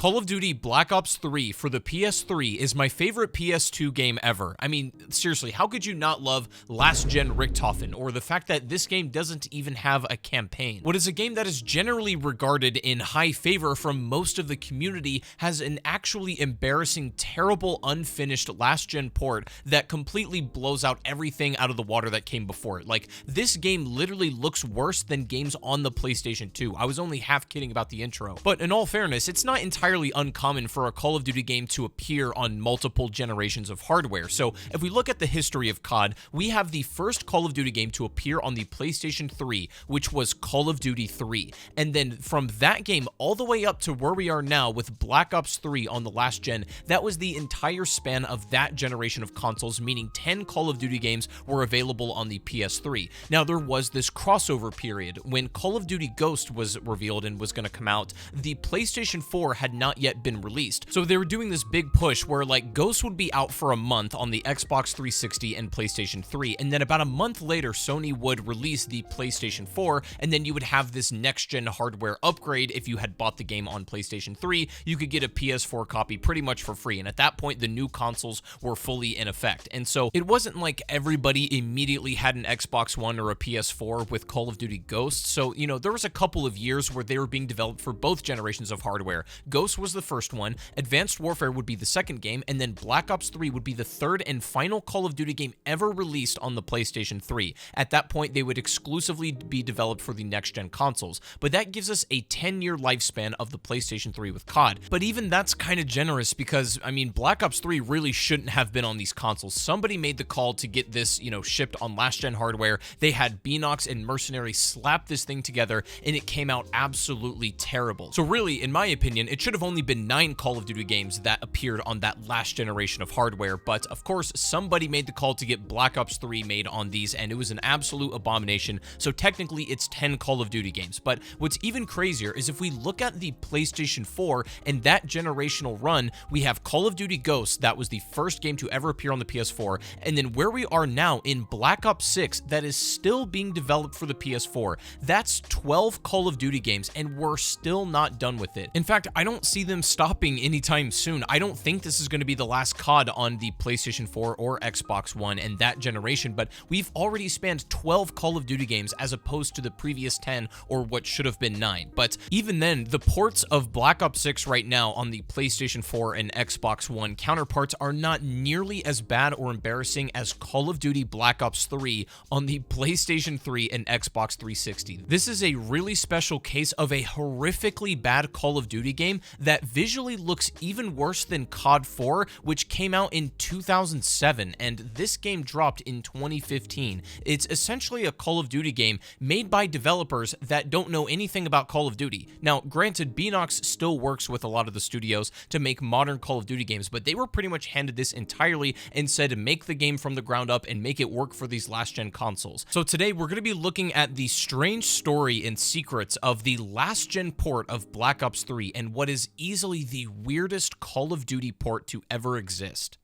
Call of Duty Black Ops 3 for the PS3 is my favorite PS2 game ever. I mean, seriously, how could you not love last-gen Richtofen, or the fact that this game doesn't even have a campaign? What is a game that is generally regarded in high favor from most of the community has an actually embarrassing, terrible, unfinished last-gen port that completely blows out everything out of the water that came before it. Like, this game literally looks worse than games on the PlayStation 2. I was only half kidding about the intro. But in all fairness, it's not entirely uncommon for a Call of Duty game to appear on multiple generations of hardware. So if we look at the history of CoD, we have the first Call of Duty game to appear on the PlayStation 3, which was Call of Duty 3. And then from that game all the way up to where we are now with Black Ops 3 on the last gen, that was the entire span of that generation of consoles, meaning 10 Call of Duty games were available on the PS3. Now, there was this crossover period when Call of Duty Ghost was revealed and was going to come out. The PlayStation 4 had not yet been released. So they were doing this big push where like Ghost would be out for a month on the Xbox 360 and PlayStation 3, and then about a month later Sony would release the PlayStation 4, and then you would have this next-gen hardware upgrade. If you had bought the game on PlayStation 3, you could get a PS4 copy pretty much for free, and at that point the new consoles were fully in effect. And so it wasn't like everybody immediately had an Xbox One or a PS4 with Call of Duty Ghost. So, you know, there was a couple of years where they were being developed for both generations of hardware. Ghost was the first one, Advanced Warfare would be the second game, and then Black Ops 3 would be the third and final Call of Duty game ever released on the PlayStation 3. At that point, they would exclusively be developed for the next-gen consoles, but that gives us a 10-year lifespan of the PlayStation 3 with CoD. But even that's kind of generous because, I mean, Black Ops 3 really shouldn't have been on these consoles. Somebody made the call to get this, you know, shipped on last-gen hardware. They had Beenox and Mercenary slap this thing together, and it came out absolutely terrible. So really, in my opinion, it should have only been 9 Call of Duty games that appeared on that last generation of hardware, but of course somebody made the call to get Black Ops 3 made on these, and it was an absolute abomination. So technically it's 10 Call of Duty games. But what's even crazier is if we look at the PlayStation 4 and that generational run, we have Call of Duty Ghosts, that was the first game to ever appear on the PS4, and then where we are now in Black Ops 6, that is still being developed for the PS4. That's 12 Call of Duty games, and we're still not done with it. In fact, I don't see them stopping anytime soon. I don't think this is going to be the last CoD on the PlayStation 4 or Xbox One and that generation, but we've already spanned 12 Call of Duty games as opposed to the previous 10 or what should have been 9. But even then, the ports of Black Ops 6 right now on the PlayStation 4 and Xbox One counterparts are not nearly as bad or embarrassing as Call of Duty Black Ops 3 on the PlayStation 3 and Xbox 360. This is a really special case of a horrifically bad Call of Duty game that visually looks even worse than CoD 4, which came out in 2007, and this game dropped in 2015. It's essentially a Call of Duty game made by developers that don't know anything about Call of Duty. Now, granted, Beenox still works with a lot of the studios to make modern Call of Duty games, but they were pretty much handed this entirely and said make the game from the ground up and make it work for these last-gen consoles. So today, we're going to be looking at the strange story and secrets of the last-gen port of Black Ops 3 and what is easily the weirdest Call of Duty port to ever exist.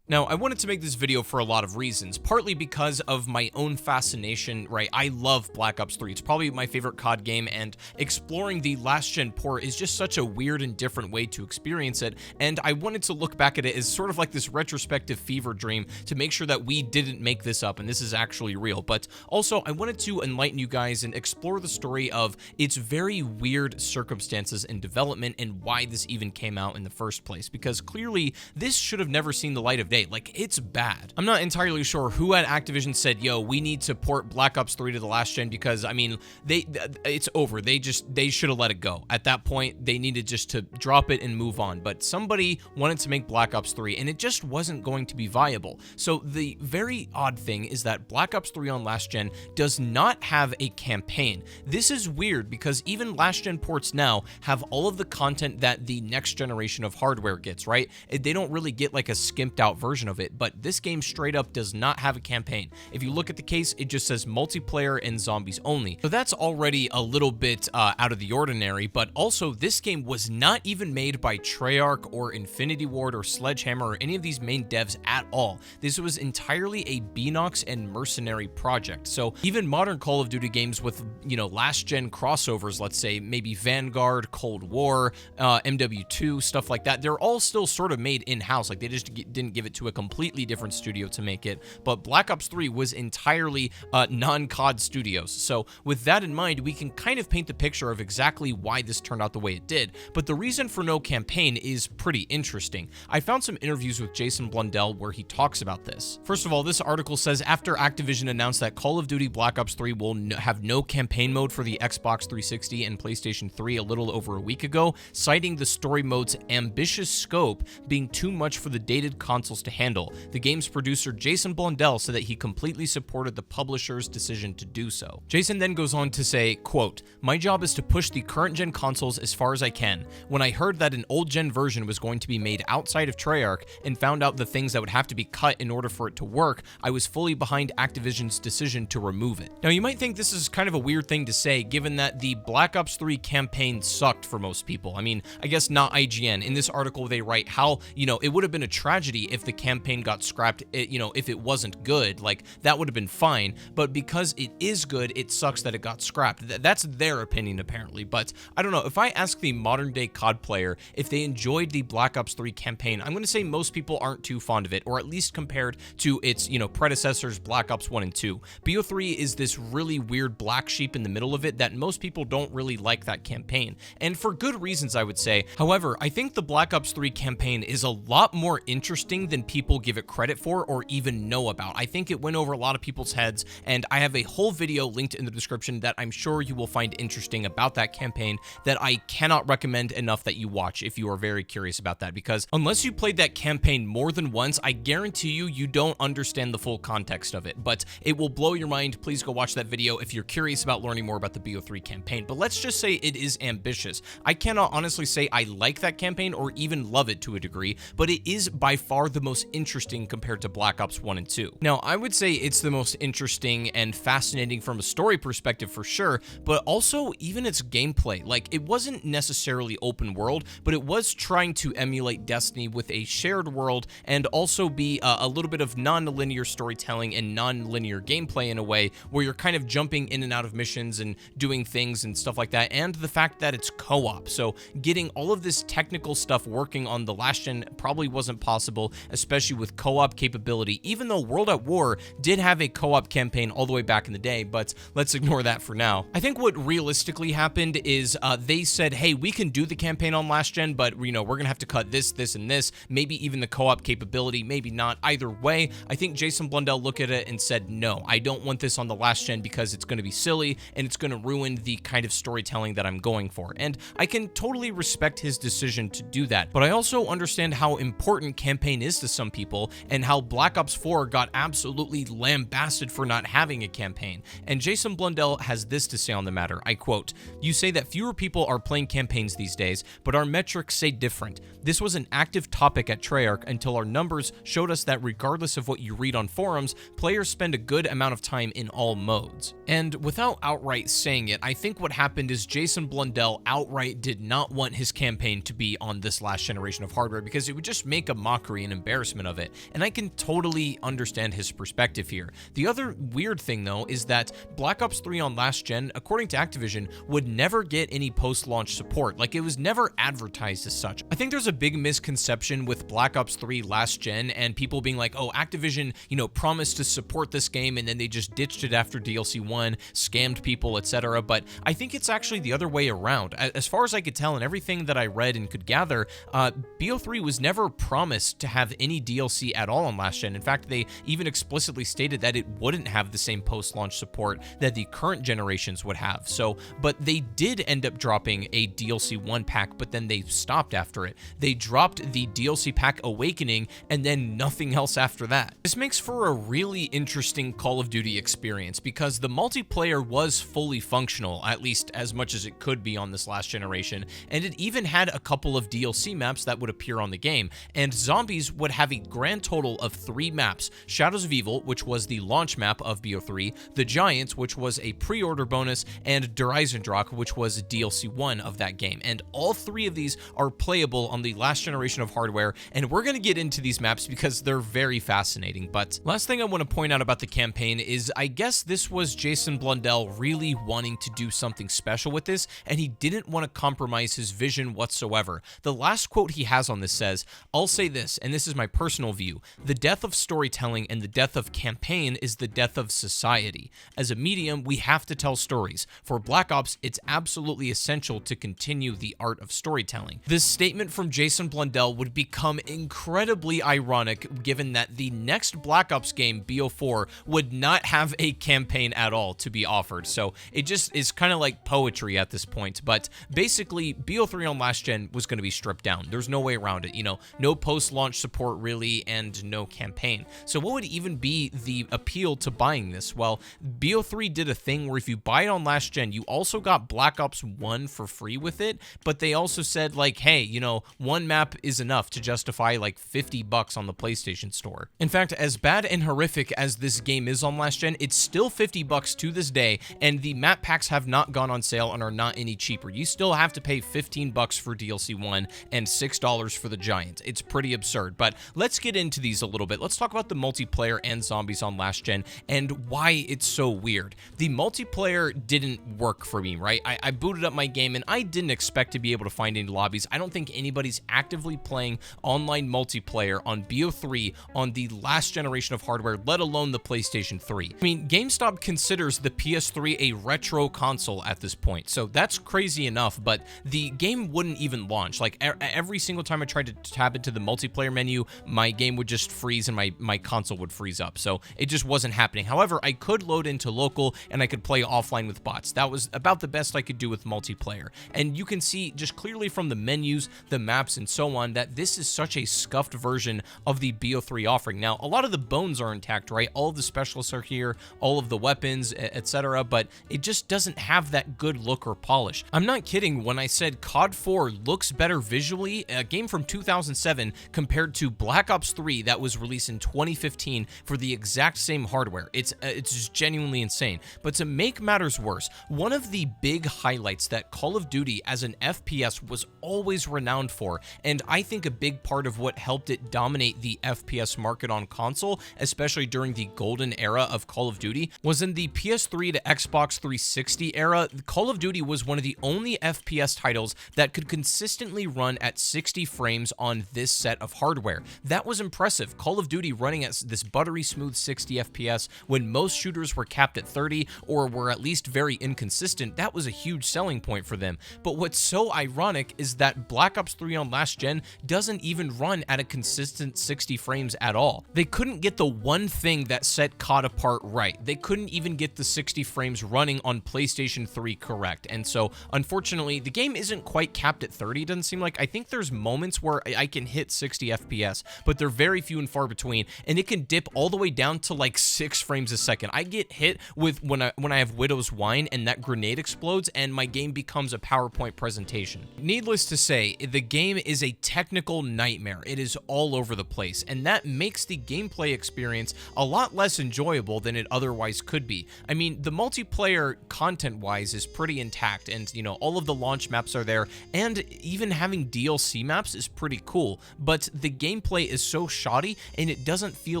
Now, I wanted to make this video for a lot of reasons, partly because of my own fascination, right? I love Black Ops 3. It's probably my favorite CoD game, and exploring the last-gen port is just such a weird and different way to experience it, and I wanted to look back at it as sort of like this retrospective fever dream to make sure that we didn't make this up and this is actually real. But also, I wanted to enlighten you guys and explore the story of its very weird circumstances and development and why this even came out in the first place, because clearly this should have never seen the light of day. Like, it's bad. I'm not entirely sure who at Activision said, yo, we need to port Black Ops 3 to the last gen, because, I mean, it's over. They should have let it go. At that point, they needed just to drop it and move on. But somebody wanted to make Black Ops 3, and it just wasn't going to be viable. So the very odd thing is that Black Ops 3 on last gen does not have a campaign. This is weird because even last gen ports now have all of the content that the next generation of hardware gets, right? They don't really get like a skimped out version of it, but this game straight up does not have a campaign. If you look at the case, it just says multiplayer and zombies only. So that's already a little bit out of the ordinary, but also this game was not even made by Treyarch or Infinity Ward or Sledgehammer or any of these main devs at all. This was entirely a Beenox and mercenary project. So even modern Call of Duty games with, you know, last gen crossovers, let's say maybe Vanguard, Cold War, MW2, stuff like that, they're all still sort of made in-house. Like they just didn't give it to a completely different studio to make it. But Black Ops 3 was entirely non-COD studios. So with that in mind, we can kind of paint the picture of exactly why this turned out the way it did. But the reason for no campaign is pretty interesting. I found some interviews with Jason Blundell where he talks about this. First of all, this article says after Activision announced that Call of Duty Black Ops 3 will have no campaign mode for the Xbox 360 and PlayStation 3 a little over a week ago, citing the story mode's ambitious scope being too much for the dated consoles to handle. The game's producer Jason Blundell said that he completely supported the publisher's decision to do so. Jason then goes on to say, quote, "My job is to push the current gen consoles as far as I can. When I heard that an old gen version was going to be made outside of Treyarch and found out the things that would have to be cut in order for it to work, I was fully behind Activision's decision to remove it." Now you might think this is kind of a weird thing to say given that the Black Ops 3 campaign sucked for most people. I mean, I guess not IGN. In this article they write how, you know, it would have been a tragedy if the campaign got scrapped, you know, if it wasn't good. Like that would have been fine, but because it is good, it sucks that it got scrapped. That's their opinion apparently, but I don't know. If I ask the modern day COD player if they enjoyed the Black Ops 3 campaign, I'm going to say most people aren't too fond of it, or at least compared to its, you know, predecessors Black Ops 1 and 2. BO3 is this really weird black sheep in the middle of it that most people don't really like that campaign, and for good reasons I would say. However, I think the Black Ops 3 campaign is a lot more interesting than people give it credit for or even know about. I think it went over a lot of people's heads, and I have a whole video linked in the description that I'm sure you will find interesting about that campaign that I cannot recommend enough that you watch if you are very curious about that, because unless you played that campaign more than once, I guarantee you don't understand the full context of it, but it will blow your mind. Please go watch that video if you're curious about learning more about the BO3 campaign. But let's just say it is ambitious. I cannot honestly say I like that campaign or even love it to a degree, but it is by far the most interesting compared to Black Ops 1 and 2. Now, I would say it's the most interesting and fascinating from a story perspective for sure, but also even its gameplay. Like, it wasn't necessarily open world, but it was trying to emulate Destiny with a shared world and also be a little bit of non-linear storytelling and non-linear gameplay in a way where you're kind of jumping in and out of missions and doing things and stuff like that, and the fact that it's co-op. So getting all of this technical stuff working on the last gen probably wasn't possible, especially with co-op capability, even though World at War did have a co-op campaign all the way back in the day, but let's ignore that for now. I think what realistically happened is they said, hey, we can do the campaign on last gen, but you know, we're gonna have to cut this, this, and this, maybe even the co-op capability, maybe not. Either way, I think Jason Blundell looked at it and said, no, I don't want this on the last gen because it's gonna be silly and it's gonna ruin the kind of storytelling that I'm going for. And I can totally respect his decision to do that, but I also understand how important campaign is to some people and how Black Ops 4 got absolutely lambasted for not having a campaign. And Jason Blundell has this to say on the matter, I quote, "You say that fewer people are playing campaigns these days, but our metrics say different. This was an active topic at Treyarch until our numbers showed us that regardless of what you read on forums, players spend a good amount of time in all modes." And without outright saying it, I think what happened is Jason Blundell outright did not want his campaign to be on this last generation of hardware because it would just make a mockery and embarrassment of it. And I can totally understand his perspective here. The other weird thing though is that Black Ops 3 on last gen, according to Activision, would never get any post-launch support. Like, it was never advertised as such. I think there's a big misconception with Black Ops 3 last gen and people being like, oh, Activision, you know, promised to support this game and then they just ditched it after DLC 1, scammed people, etc. But I think it's actually the other way around. As far as I could tell and everything that I read and could gather, BO3 was never promised to have any DLC at all on last gen. In fact, they even explicitly stated that it wouldn't have the same post-launch support that the current generations would have. So, but they did end up dropping a DLC 1 pack, but then they stopped after it. They dropped the DLC pack Awakening and then nothing else after that. This makes for a really interesting Call of Duty experience because the multiplayer was fully functional, at least as much as it could be on this last generation, and it even had a couple of DLC maps that would appear on the game, and zombies would have a grand total of 3 maps: Shadows of Evil, which was the launch map of BO3, The Giants, which was a pre-order bonus, and Der Eisendrock, which was DLC 1 of that game. And all 3 of these are playable on the last generation of hardware, and we're going to get into these maps because they're very fascinating. But last thing I want to point out about the campaign is I guess this was Jason Blundell really wanting to do something special with this, and he didn't want to compromise his vision whatsoever. The last quote he has on this says, "I'll say this, and this is my personal view: the death of storytelling and the death of campaign is the death of society. As a medium, we have to tell stories. For Black Ops, it's absolutely essential to continue the art of storytelling." This statement from Jason Blundell would become incredibly ironic given that the next Black Ops game, BO4, would not have a campaign at all to be offered. So it just is kind of like poetry at this point. But basically, BO3 on last gen was going to be stripped down. There's no way around it. You know, no post-launch support really, and no campaign. So what would even be the appeal to buying this? Well, BO3 did a thing where if you buy it on last gen, you also got Black Ops 1 for free with it, but they also said like, hey, you know, one map is enough to justify like $50 on the PlayStation Store. In fact, as bad and horrific as this game is on last gen, it's still $50 to this day, and the map packs have not gone on sale and are not any cheaper. You still have to pay $15 for DLC 1 and $6 for the Giants. It's pretty absurd, but let's get into these a little bit. Let's talk about the multiplayer and zombies on last gen and why it's so weird. The multiplayer didn't work for me, right? I booted up my game and I didn't expect to be able to find any lobbies. I don't think anybody's actively playing online multiplayer on BO3 on the last generation of hardware, let alone the PlayStation 3. I mean, GameStop considers the PS3 a retro console at this point, so that's crazy enough, but the game wouldn't even launch. Like, every single time I tried to tab into the multiplayer menu, my game would just freeze and my console would freeze up, so it just wasn't happening. However, I could load into local and I could play offline with bots. That was about the best I could do with multiplayer, and you can see just clearly from the menus, the maps, and so on that this is such a scuffed version of the BO3 offering. Now, a lot of the bones are intact, right? All of the specialists are here, all of the weapons, etc., but it just doesn't have that good look or polish. I'm not kidding when I said COD 4 looks better visually, a game from 2007, compared to Black Ops 3 that was released in 2015 for the exact same hardware. It's just genuinely insane. But to make matters worse, one of the big highlights that Call of Duty as an FPS was always renowned for, and I think a big part of what helped it dominate the FPS market on console, especially during the golden era of Call of Duty, was in the PS3 to Xbox 360 era. Call of Duty was one of the only FPS titles that could consistently run at 60 frames on this set of hardware. That was impressive. Call of Duty running at this buttery smooth 60 FPS when most shooters were capped at 30 or were at least very inconsistent. That was a huge selling point for them. But what's so ironic is that Black Ops 3 on last gen doesn't even run at a consistent 60 frames at all. They couldn't get the one thing that set COD apart right. They couldn't even get the 60 frames running on PlayStation 3 correct. And so, unfortunately, the game isn't quite capped at 30, it doesn't seem like. I think there's moments where I can hit 60 FPS, but they're very few and far between, and it can dip all the way down to like 6 frames a second. I get hit with when I have Widow's Wine and that grenade explodes and my game becomes a PowerPoint presentation. Needless to say, the game is a technical nightmare. It is all over the place, and that makes the gameplay experience a lot less enjoyable than it otherwise could be. I mean, the multiplayer content-wise is pretty intact, and you know, all of the launch maps are there, and even having DLC maps is pretty cool, but the gameplay is so shoddy, and it doesn't feel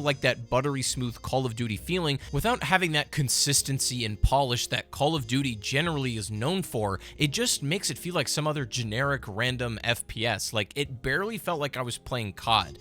like that buttery smooth Call of Duty feeling without having that consistency and polish that Call of Duty generally is known for. It just makes it feel like some other generic random FPS. Like, it barely felt like I was playing COD.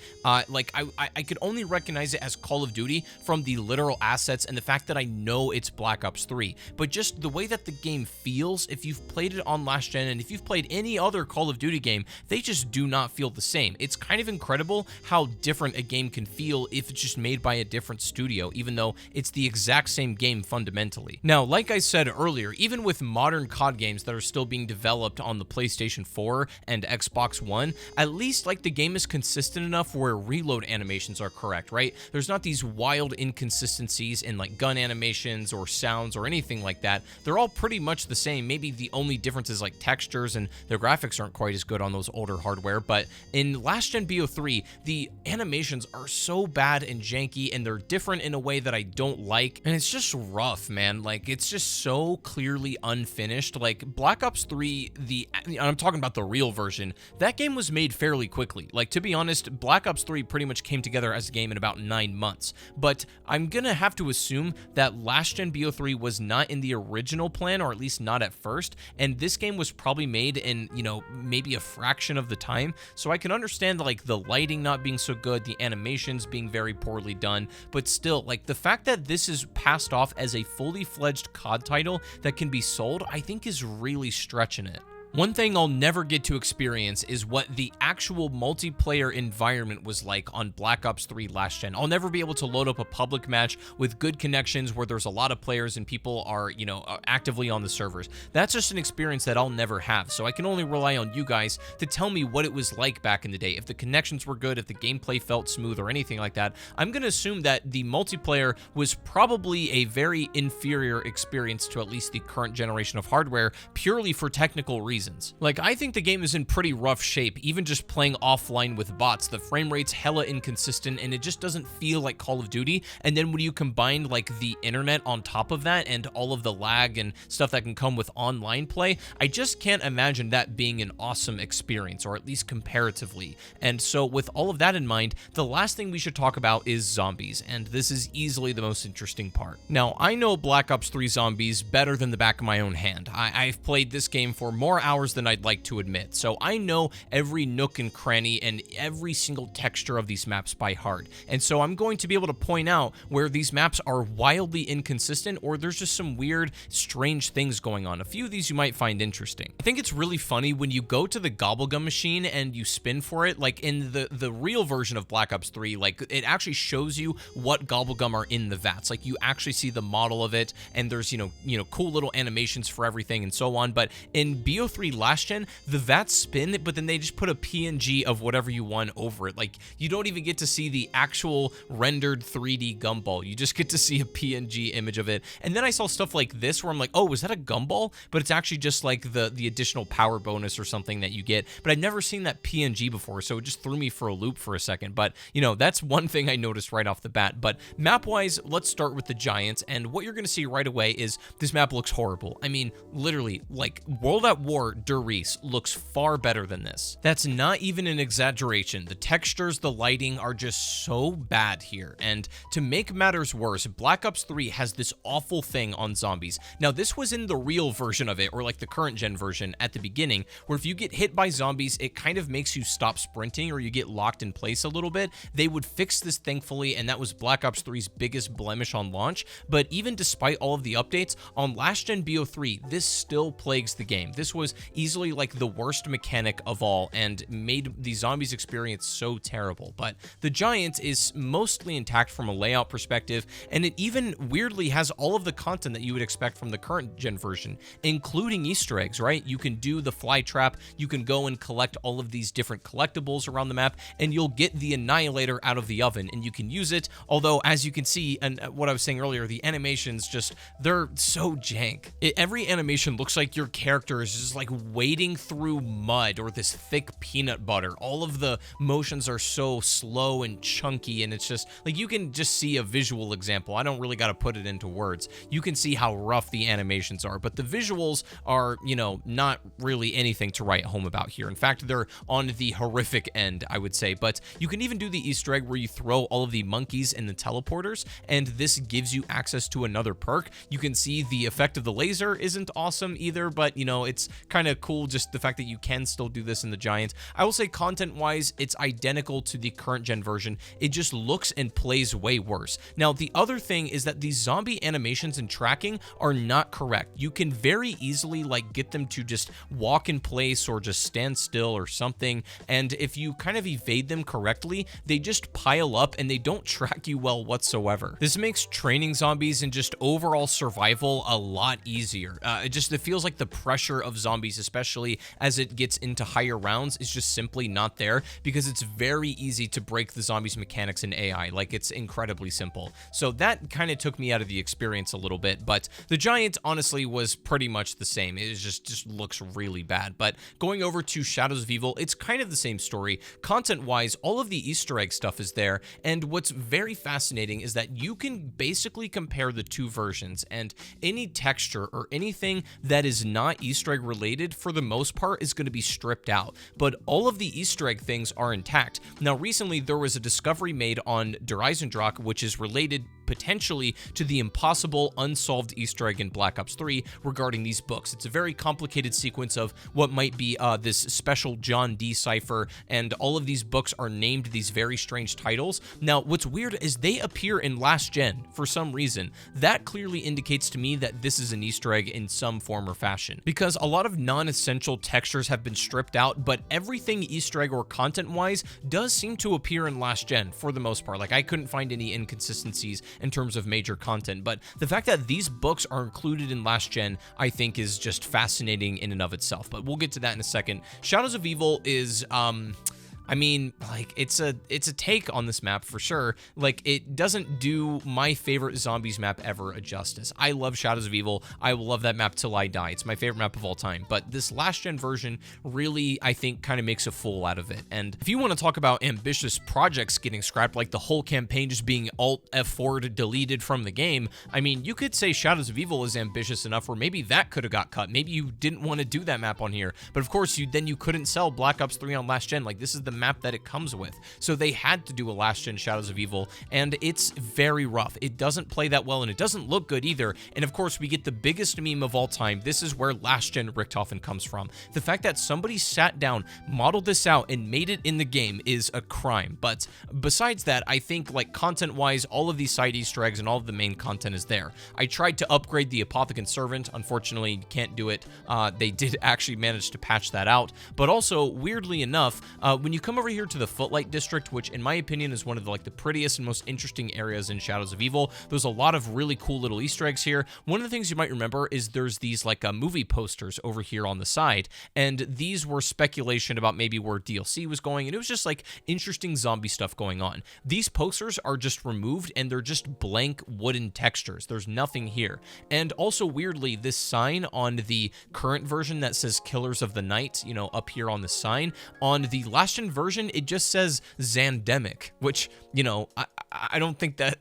Like, I could only recognize it as Call of Duty from the literal assets and the fact that I know it's Black Ops 3, but just the way that the game feels, if you've played it on last gen and if you've played any other Call of Duty game, they just do not feel the same. It's kind of incredible how different a game can feel if it's just made by a different studio, even though it's the exact same game fundamentally. Now, like I said earlier, even with modern COD games that are still being developed on the PlayStation 4 and Xbox One, at least like the game is consistent enough where reload animations are correct, right? There's not these wild inconsistencies in like gun animations or sounds or anything like that. They're all pretty much the same. Maybe the only difference is like textures and the graphics aren't quite as good on those older hardware, but in last gen BO3, the animations are so bad and janky, and they're different in a way that I don't like, and it's just rough, man. Like, it's just so clearly unfinished. Like, Black Ops 3, I'm talking about the real version, that game was made fairly quickly. Like, to be honest, Black Ops 3 pretty much came together as a game in about 9 months, but I'm gonna have to assume that last-gen BO3 was not in the original plan, or at least not at first, and this game was probably made in, you know, maybe a fraction of the time, so I can understand, like, the lighting not being so good, the animations being very poorly done, but still, like, the fact that this is passed off as a fully fledged CoD title that can be sold, I think is really stretching it. One thing I'll never get to experience is what the actual multiplayer environment was like on Black Ops 3 last gen. I'll never be able to load up a public match with good connections where there's a lot of players and people are, you know, actively on the servers. That's just an experience that I'll never have, so I can only rely on you guys to tell me what it was like back in the day. If the connections were good, if the gameplay felt smooth or anything like that, I'm gonna assume that the multiplayer was probably a very inferior experience to at least the current generation of hardware, purely for technical reasons. Like, I think the game is in pretty rough shape, even just playing offline with bots. The frame rate's hella inconsistent, and it just doesn't feel like Call of Duty. And then when you combine, like, the internet on top of that, and all of the lag and stuff that can come with online play, I just can't imagine that being an awesome experience, or at least comparatively. And so, with all of that in mind, the last thing we should talk about is zombies, and this is easily the most interesting part. Now, I know Black Ops 3 zombies better than the back of my own hand. I've played this game for more hours than I'd like to admit, so I know every nook and cranny and every single texture of these maps by heart, and so I'm going to be able to point out where these maps are wildly inconsistent, or there's just some weird, strange things going on. A few of these you might find interesting. I think it's really funny when you go to the gobblegum machine and you spin for it. Like, in the real version of Black Ops 3, like, it actually shows you what gobblegum are in the vats. Like, you actually see the model of it, and there's, you know, cool little animations for everything and so on. But in BO3 last gen, the vats spin, but then they just put a PNG of whatever you want over it. Like, you don't even get to see the actual rendered 3D gumball. You just get to see a PNG image of it. And then I saw stuff like this where I'm like, oh, was that a gumball? But it's actually just like the additional power bonus or something that you get. But I'd never seen that PNG before, so it just threw me for a loop for a second. But, you know, that's one thing I noticed right off the bat. But map-wise, let's start with the Giants, and what you're going to see right away is this map looks horrible. I mean, literally, like, World at War Der Reese looks far better than this. That's not even an exaggeration. The textures, the lighting are just so bad here. And to make matters worse, Black Ops 3 has this awful thing on zombies. Now, this was in the real version of it, or like the current gen version at the beginning, where if you get hit by zombies, it kind of makes you stop sprinting, or you get locked in place a little bit. They would fix this, thankfully, and that was Black Ops 3's biggest blemish on launch. But even despite all of the updates, on last gen BO3, this still plagues the game. This was easily like the worst mechanic of all, and made the zombies experience so terrible. But the Giant is mostly intact from a layout perspective, and it even weirdly has all of the content that you would expect from the current gen version, including Easter eggs, right? You can do the fly trap, you can go and collect all of these different collectibles around the map, and you'll get the Annihilator out of the oven, and you can use it, although, as you can see, and what I was saying earlier, the animations just, they're so jank. Every animation looks like your character is just like wading through mud or this thick peanut butter. All of the motions are so slow and chunky, and it's just like, you can just see a visual example. I don't really got to put it into words. You can see how rough the animations are, but the visuals are, you know, not really anything to write home about here. In fact, they're on the horrific end, I would say. But you can even do the Easter egg where you throw all of the monkeys and the teleporters, and this gives you access to another perk. You can see the effect of the laser isn't awesome either, but, you know, it's kind of cool just the fact that you can still do this in the Giant. I will say, content-wise, it's identical to the current gen version. It just looks and plays way worse. Now, the other thing is that these zombie animations and tracking are not correct. You can very easily, like, get them to just walk in place or just stand still or something, and if you kind of evade them correctly, they just pile up and they don't track you well whatsoever. This makes training zombies and just overall survival a lot easier. It feels like the pressure of zombies zombies, especially as it gets into higher rounds, is just simply not there because it's very easy to break the zombies mechanics in AI. Like, it's incredibly simple. So that kind of took me out of the experience a little bit, but the giant honestly was pretty much the same. It just looks really bad. But going over to Shadows of Evil, it's kind of the same story. Content-wise, all of the Easter egg stuff is there, and what's very fascinating is that you can basically compare the two versions, and any texture or anything that is not Easter egg related, for the most part, is going to be stripped out. But all of the Easter egg things are intact. Now, recently, there was a discovery made on Der Eisendrache, which is related potentially to the impossible unsolved Easter egg in Black Ops 3 regarding these books. It's a very complicated sequence of what might be this special John Dee cipher, and all of these books are named these very strange titles. Now, what's weird is they appear in last gen for some reason. That clearly indicates to me that this is an Easter egg in some form or fashion, because a lot of non-essential textures have been stripped out, but everything Easter egg or content-wise does seem to appear in last gen for the most part. Like, I couldn't find any inconsistencies in terms of major content, but the fact that these books are included in last gen, I think, is just fascinating in and of itself, but we'll get to that in a second. Shadows of Evil is, I mean, like, it's a take on this map for sure. Like, it doesn't do my favorite zombies map ever a justice. I love Shadows of Evil. I will love that map till I die. It's my favorite map of all time. But this last gen version really, I think, kind of makes a fool out of it. And if you want to talk about ambitious projects getting scrapped, like the whole campaign just being Alt F4 deleted from the game, I mean, you could say Shadows of Evil is ambitious enough where maybe that could have got cut. Maybe you didn't want to do that map on here. But of course, you couldn't sell Black Ops 3 on last gen. Like, this is the map that it comes with. So they had to do a last gen Shadows of Evil, and it's very rough. It doesn't play that well, and it doesn't look good either. And of course, we get the biggest meme of all time. This is where last gen Richtofen comes from. The fact that somebody sat down, modeled this out, and made it in the game is a crime. But besides that, I think, like, content-wise, all of these side Easter eggs and all of the main content is there. I tried to upgrade the Apothecant Servant. Unfortunately, can't do it. They did actually manage to patch that out. But also, weirdly enough, when you come over here to the Footlight District, which in my opinion is one of the prettiest and most interesting areas in Shadows of Evil. There's a lot of really cool little Easter eggs here. One of the things you might remember is there's these movie posters over here on the side, and these were speculation about maybe where DLC was going, and it was just like interesting zombie stuff going on. These posters are just removed, and they're just blank wooden textures. There's nothing here. And also, weirdly, this sign on the current version that says Killers of the Night, you know, up here on the sign, on the last gen version, it just says Zandemic, which, you know, I don't think that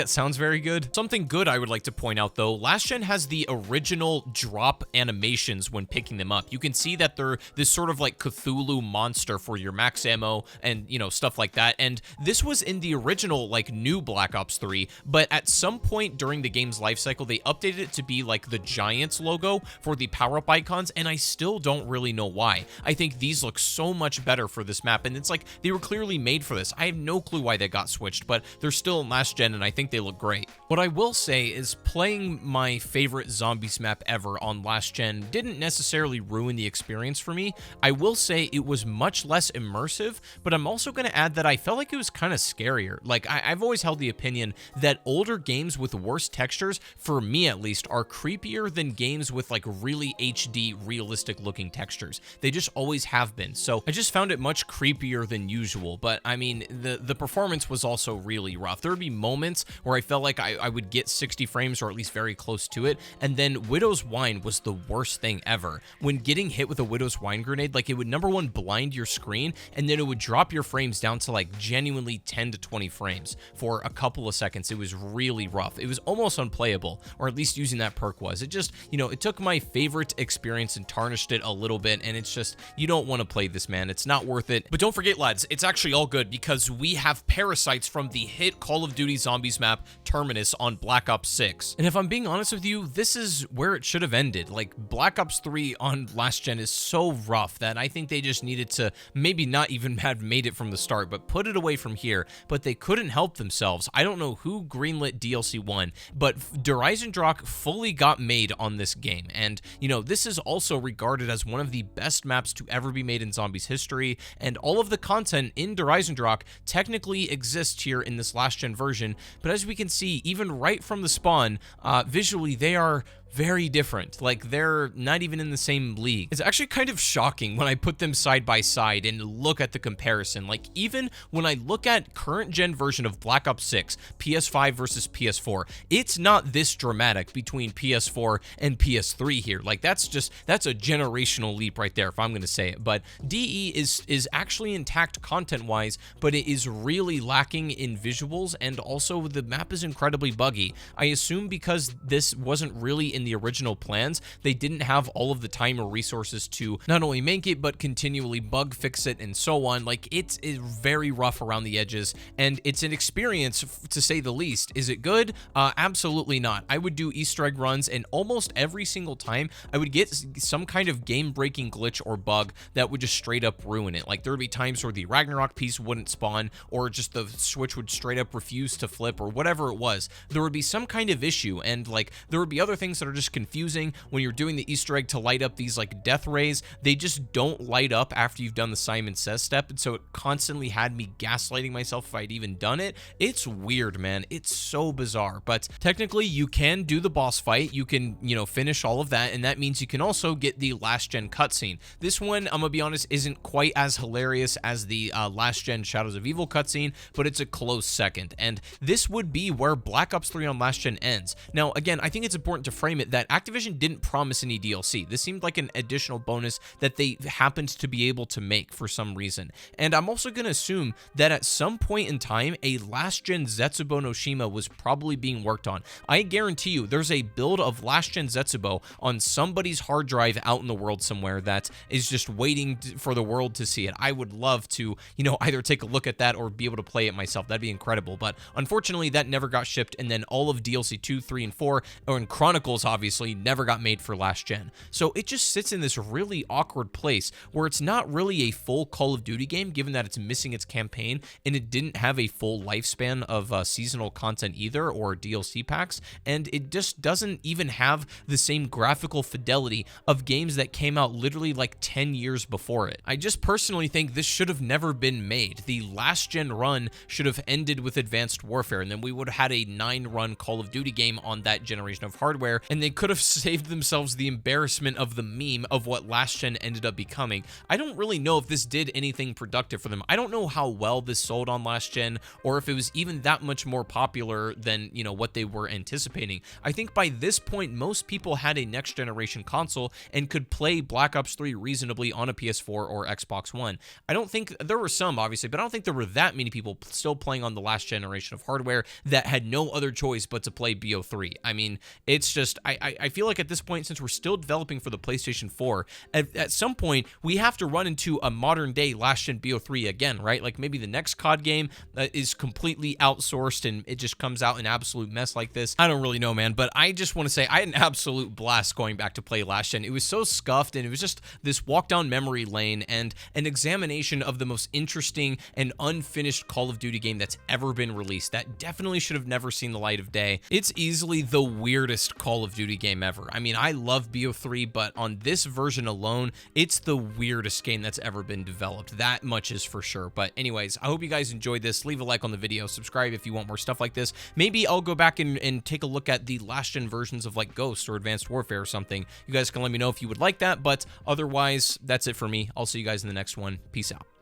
sounds very good. Something good I would like to point out, though, last gen has the original drop animations when picking them up. You can see that they're this sort of like Cthulhu monster for your max ammo and, you know, stuff like that. And this was in the original, like, new Black Ops 3, but at some point during the game's life cycle, they updated it to be like the Giants logo for the power-up icons, and I still don't really know why. I think these look so much better for this map, and it's like they were clearly made for this. I have no clue why they got switched, but they're still in last gen, and I think they look great. What I will say is playing my favorite zombies map ever on last gen didn't necessarily ruin the experience for me. I will say it was much less immersive, but I'm also going to add that I felt like it was kind of scarier. Like, I've always held the opinion that older games with worse textures, for me at least, are creepier than games with like really HD, realistic looking textures. They just always have been. So I just found it much creepier than usual, but I mean, the performance was also really rough. There would be moments where I felt like I would get 60 frames or at least very close to it, and then Widow's Wine was the worst thing ever. When getting hit with a Widow's Wine grenade, like, it would, number one, blind your screen, and then it would drop your frames down to like genuinely 10 to 20 frames for a couple of seconds. It was really rough. It was almost unplayable, or at least using that perk was. It just, you know, it took my favorite experience and tarnished it a little bit, and it's just, you don't want to play this, man. It's not worth it. But don't forget, lads, it's actually all good because we have parasites from the hit Call of Duty Zombies map Terminus on Black Ops 6. And if I'm being honest with you, this is where it should have ended. Like, Black Ops 3 on last gen is so rough that I think they just needed to maybe not even have made it from the start, but put it away from here. But they couldn't help themselves. I don't know who greenlit DLC 1, but Der Eisendrache fully got made on this game. And, you know, this is also regarded as one of the best maps to ever be made in zombies history, and all of the content in Der Eisendrache technically exists here in this last gen version, but as we can see, even right from the spawn, visually, they are very different. Like, they're not even in the same league. It's actually kind of shocking when I put them side by side and look at the comparison. Like, even when I look at current gen version of Black Ops 6, PS5 versus PS4, it's not this dramatic between PS4 and PS3 here. Like, that's a generational leap right there, if I'm gonna say it. But DE is actually intact content-wise, but it is really lacking in visuals, and also the map is incredibly buggy. I assume because this wasn't really in the original plans, they didn't have all of the time or resources to not only make it, but continually bug fix it and so on. Like, it's very rough around the edges, and it's an experience, to say the least. Is it good? Absolutely not. I would do Easter egg runs, and almost every single time, I would get some kind of game-breaking glitch or bug that would just straight up ruin it. Like, there would be times where the Ragnarok piece wouldn't spawn, or just the switch would straight up refuse to flip, or whatever it was. There would be some kind of issue, and like, there would be other things that are just confusing. When you're doing the Easter egg to light up these like death rays, they just don't light up after you've done the Simon Says step, and so it constantly had me gaslighting myself if I'd even done it. It's weird, man. It's so bizarre. But technically, you can do the boss fight. You can, you know, finish all of that, and that means you can also get the last gen cutscene. This one, I'm gonna be honest, isn't quite as hilarious as the last gen Shadows of Evil cutscene, but it's a close second. And this would be where Black Ops 3 on last gen ends. Now, again, I think it's important to frame it that Activision didn't promise any DLC. This seemed like an additional bonus that they happened to be able to make for some reason. And I'm also going to assume that at some point in time, a last-gen Zetsubo no Shima was probably being worked on. I guarantee you, there's a build of last-gen Zetsubo on somebody's hard drive out in the world somewhere that is just waiting for the world to see it. I would love to, you know, either take a look at that or be able to play it myself. That'd be incredible. But unfortunately, that never got shipped, and then all of DLC 2, 3, and 4, or in Chronicles, obviously, never got made for last gen. So it just sits in this really awkward place where it's not really a full Call of Duty game, given that it's missing its campaign, and it didn't have a full lifespan of seasonal content either, or DLC packs, and it just doesn't even have the same graphical fidelity of games that came out literally like 10 years before it. I just personally think this should have never been made. The last gen run should have ended with Advanced Warfare, and then we would have had a 9-run Call of Duty game on that generation of hardware, and they could have saved themselves the embarrassment of the meme of what last gen ended up becoming. I don't really know if this did anything productive for them. I don't know how well this sold on last gen, or if it was even that much more popular than, you know, what they were anticipating. I think by this point, most people had a next generation console and could play Black Ops 3 reasonably on a PS4 or Xbox One. I don't think, there were some obviously, but I don't think there were that many people still playing on the last generation of hardware that had no other choice but to play BO3. I mean, it's just, I feel like at this point, since we're still developing for the PlayStation 4, at some point, we have to run into a modern day last gen BO3 again, right? Like maybe the next COD game is completely outsourced and it just comes out an absolute mess like this. I don't really know, man, but I just want to say I had an absolute blast going back to play last gen. It was so scuffed, and it was just this walk down memory lane and an examination of the most interesting and unfinished Call of Duty game that's ever been released. That definitely should have never seen the light of day. It's easily the weirdest Call of Duty game ever. I mean, I love BO3, but on this version alone, it's the weirdest game that's ever been developed. That much is for sure. But anyways, I hope you guys enjoyed this. Leave a like on the video, subscribe if you want more stuff like this. Maybe I'll go back and take a look at the last gen versions of like Ghost or Advanced Warfare or something. You guys can let me know if you would like that, but otherwise, that's it for me. I'll see you guys in the next one. Peace out.